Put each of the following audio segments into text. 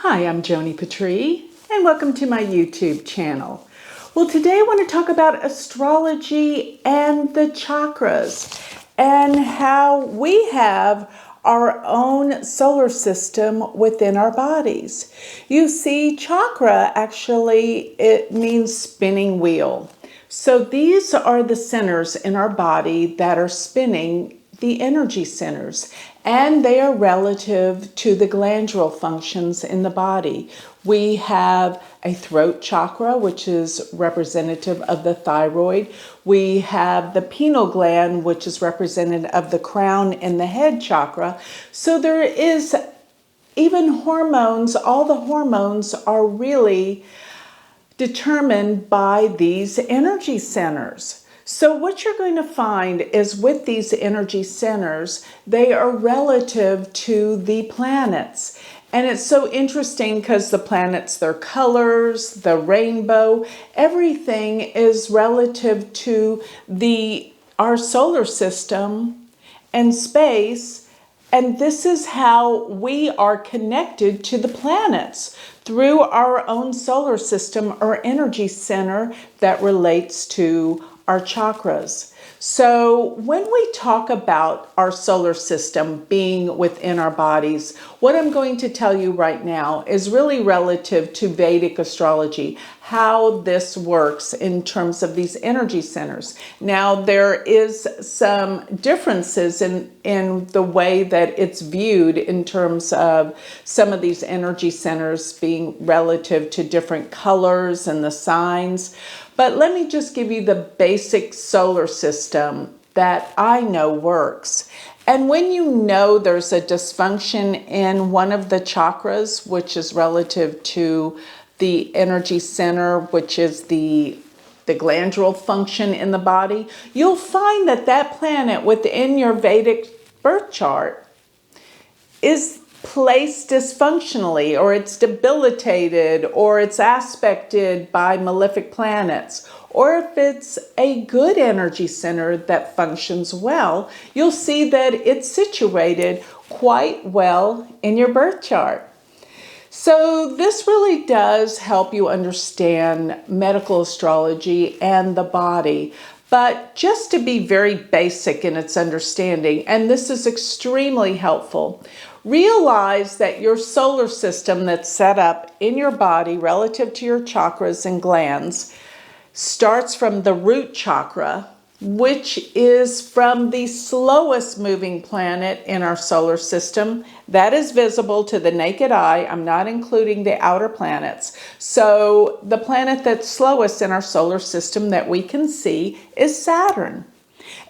Hi, I'm Joni Patry, and welcome to my YouTube channel. Well, today I want to talk about astrology and the chakras and how we have our own solar system within our bodies. You see, chakra actually, it means spinning wheel. So these are the centers in our body that are spinning the energy centers, and they are relative to the glandular functions in the body. We have a throat chakra, which is representative of the thyroid. We have the pineal gland, which is representative of the crown and the head chakra. So there is even hormones. All the hormones are really determined by these energy centers. So what you're going to find is with these energy centers, they are relative to the planets. And it's so interesting because the planets, their colors, the rainbow, everything is relative to our solar system and space. And this is how we are connected to the planets through our own solar system or energy center that relates to our chakras. So when we talk about our solar system being within our bodies, what I'm going to tell you right now is really relative to Vedic astrology, how this works in terms of these energy centers. Now, there is some differences in the way that it's viewed in terms of some of these energy centers being relative to different colors and the signs. But let me just give you the basic solar system that I know works. And when you know there's a dysfunction in one of the chakras, which is relative to the energy center, which is the glandular function in the body, you'll find that that planet within your Vedic birth chart is placed dysfunctionally, or it's debilitated, or it's aspected by malefic planets. Or if it's a good energy center that functions well, you'll see that it's situated quite well in your birth chart. So this really does help you understand medical astrology and the body. But just to be very basic in its understanding, and this is extremely helpful, realize that your solar system that's set up in your body relative to your chakras and glands starts from the root chakra, which is from the slowest moving planet in our solar system. That is visible to the naked eye. I'm not including the outer planets. So the planet that's slowest in our solar system that we can see is Saturn.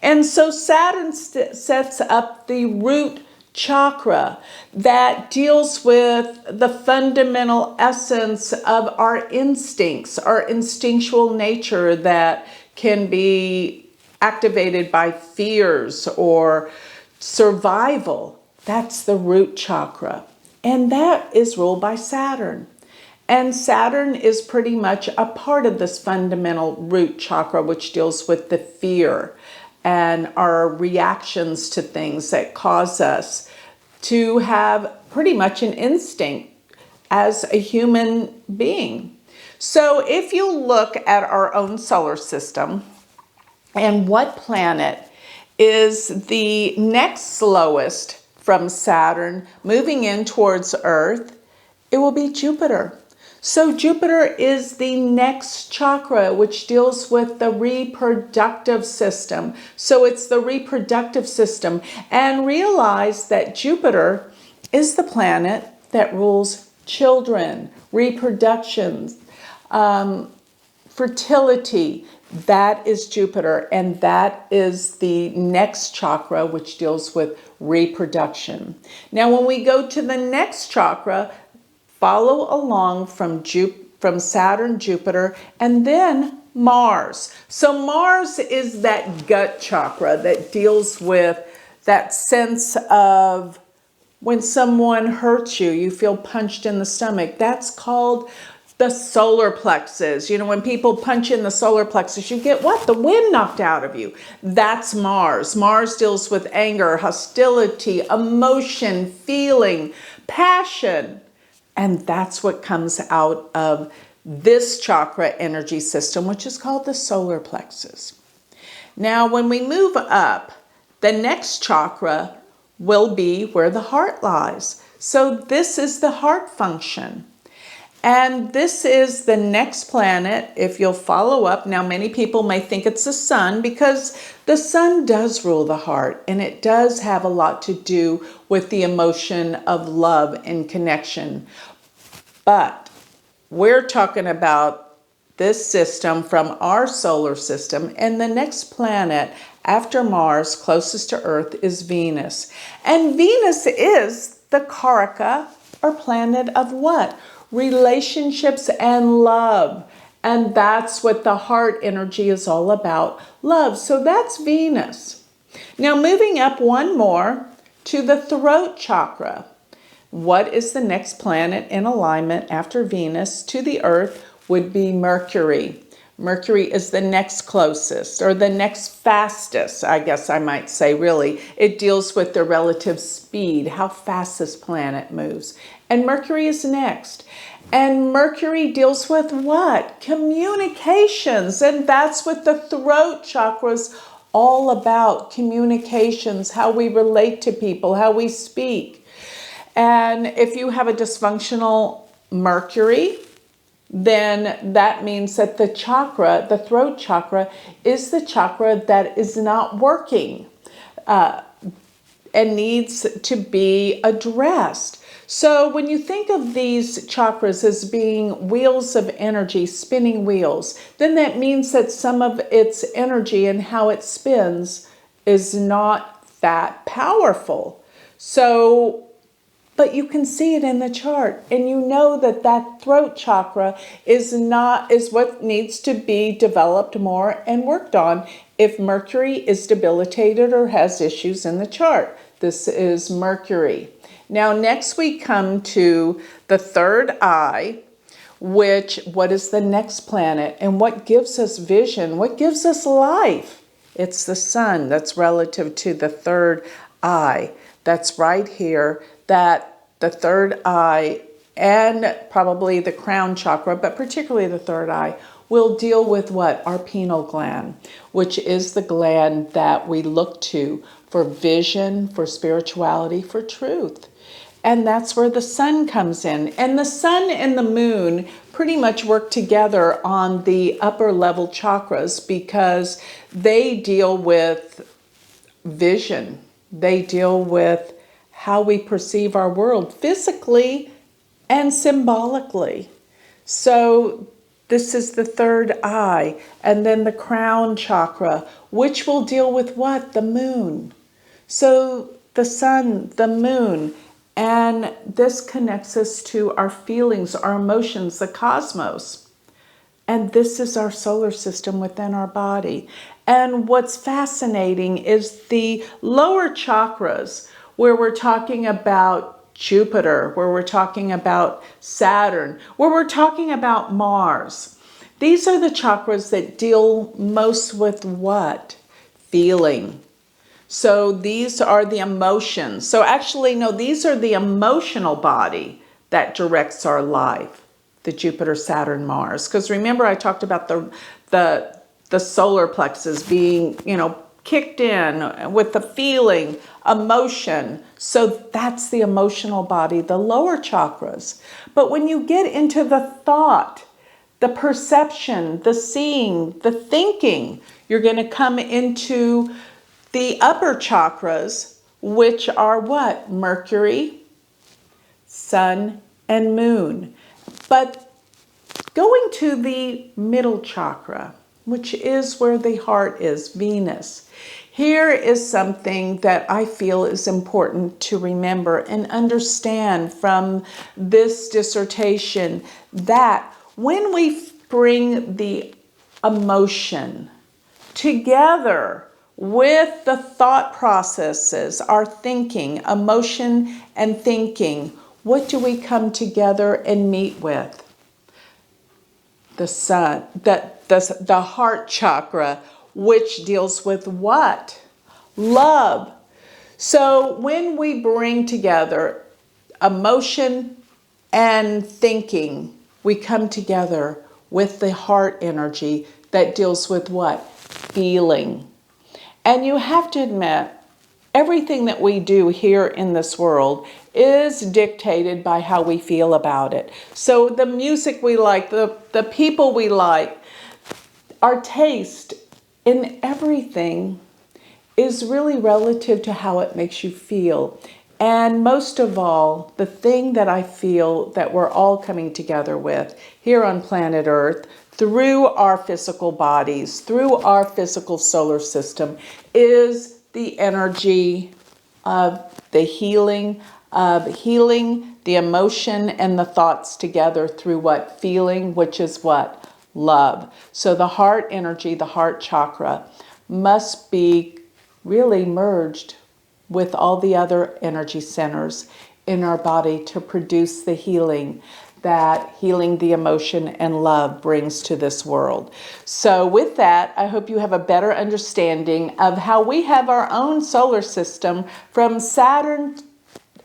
And so Saturn sets up the root chakra that deals with the fundamental essence of our instincts, our instinctual nature that can be activated by fears or survival. That's the root chakra. And that is ruled by Saturn. And Saturn is pretty much a part of this fundamental root chakra, which deals with the fear and our reactions to things that cause us to have pretty much an instinct as a human being. So if you look at our own solar system and what planet is the next slowest from Saturn moving in towards Earth, it will be Jupiter. So Jupiter is the next chakra, which deals with the reproductive system. So it's the reproductive system. And realize that Jupiter is the planet that rules children, reproduction, fertility. That is Jupiter. And that is the next chakra, which deals with reproduction. Now, when we go to the next chakra, follow along from Saturn, Jupiter, and then Mars. So Mars is that gut chakra that deals with that sense of when someone hurts you, you feel punched in the stomach. That's called the solar plexus. You know, when people punch in the solar plexus, you get what? The wind knocked out of you. That's Mars. Mars deals with anger, hostility, emotion, feeling, passion. And that's what comes out of this chakra energy system, which is called the solar plexus. Now, when we move up, the next chakra will be where the heart lies. So this is the heart function. And this is the next planet, if you'll follow up. Now, many people may think it's the sun because the sun does rule the heart, and it does have a lot to do with the emotion of love and connection. But we're talking about this system from our solar system, and the next planet after Mars, closest to Earth, is Venus. And Venus is the Karaka, or planet of what? Relationships and love. And that's what the heart energy is all about, love. So that's Venus. Now moving up one more to the throat chakra. What is the next planet in alignment after Venus to the Earth would be Mercury. Mercury is the next closest, or the next fastest, I guess I might say, really. It deals with the relative speed, how fast this planet moves. And Mercury is next. And Mercury deals with what? Communications. And that's what the throat chakra's all about. Communications, how we relate to people, how we speak. And if you have a dysfunctional Mercury, then that means that the chakra, the throat chakra, is the chakra that is not working and needs to be addressed. So when you think of these chakras as being wheels of energy, spinning wheels, then that means that some of its energy and how it spins is not that powerful. So but you can see it in the chart, and you know that that throat chakra is what needs to be developed more and worked on if Mercury is debilitated or has issues in the chart. This is Mercury. Now next we come to the third eye, what is the next planet and what gives us vision, what gives us life? It's the sun. That's relative to the third eye. That's right here. That the third eye and probably the crown chakra, but particularly the third eye, will deal with what? Our pineal gland, which is the gland that we look to for vision, for spirituality, for truth. And that's where the sun comes in. And the sun and the moon pretty much work together on the upper level chakras because they deal with vision. They deal with how we perceive our world physically and symbolically. So this is the third eye. And then the crown chakra, which will deal with what? The moon. So the sun, the moon, and this connects us to our feelings, our emotions, the cosmos. And this is our solar system within our body. And what's fascinating is the lower chakras, where we're talking about Jupiter, where we're talking about Saturn, where we're talking about Mars. These are the chakras that deal most with what? Feeling. So these are the emotions. So actually, no, these are the emotional body that directs our life. The Jupiter, Saturn, Mars. Because remember I talked about the solar plexus being, kicked in with the feeling, emotion. So that's the emotional body, the lower chakras. But when you get into the thought, the perception, the seeing, the thinking, you're going to come into the upper chakras, which are what? Mercury, sun, and moon. But going to the middle chakra, which is where the heart is, Venus. Here is something that I feel is important to remember and understand from this dissertation, that when we bring the emotion together with the thought processes, our thinking, emotion and thinking, what do we come together and meet with? The sun, the heart chakra, which deals with what? Love. So when we bring together emotion and thinking, we come together with the heart energy that deals with what? Feeling. And you have to admit, everything that we do here in this world is dictated by how we feel about it. So the music we like, the people we like, our taste in everything is really relative to how it makes you feel. And most of all, the thing that I feel that we're all coming together with here on planet Earth, through our physical bodies, through our physical solar system, is the energy of the healing, the emotion and the thoughts together through what? Feeling, which is what? Love. So the heart energy, the heart chakra, must be really merged with all the other energy centers in our body to produce the healing that healing the emotion and love brings to this world. So with that, I hope you have a better understanding of how we have our own solar system from Saturn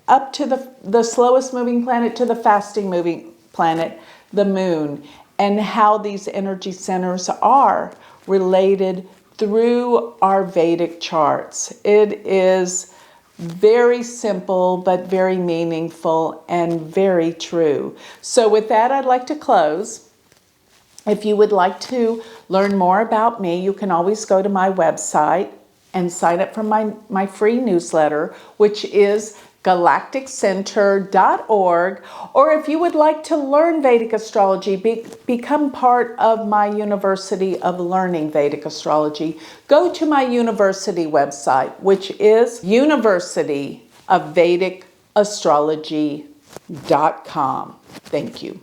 up to the slowest moving planet to the fasting moving planet, the moon, and how these energy centers are related through our Vedic charts. It is very simple, but very meaningful and very true. So with that, I'd like to close. If you would like to learn more about me, you can always go to my website and sign up for my free newsletter, which is galacticcenter.org. Or if you would like to learn Vedic astrology, become part of my University of Learning Vedic Astrology, go to my university website, which is University of Vedic Astrology.com. Thank you.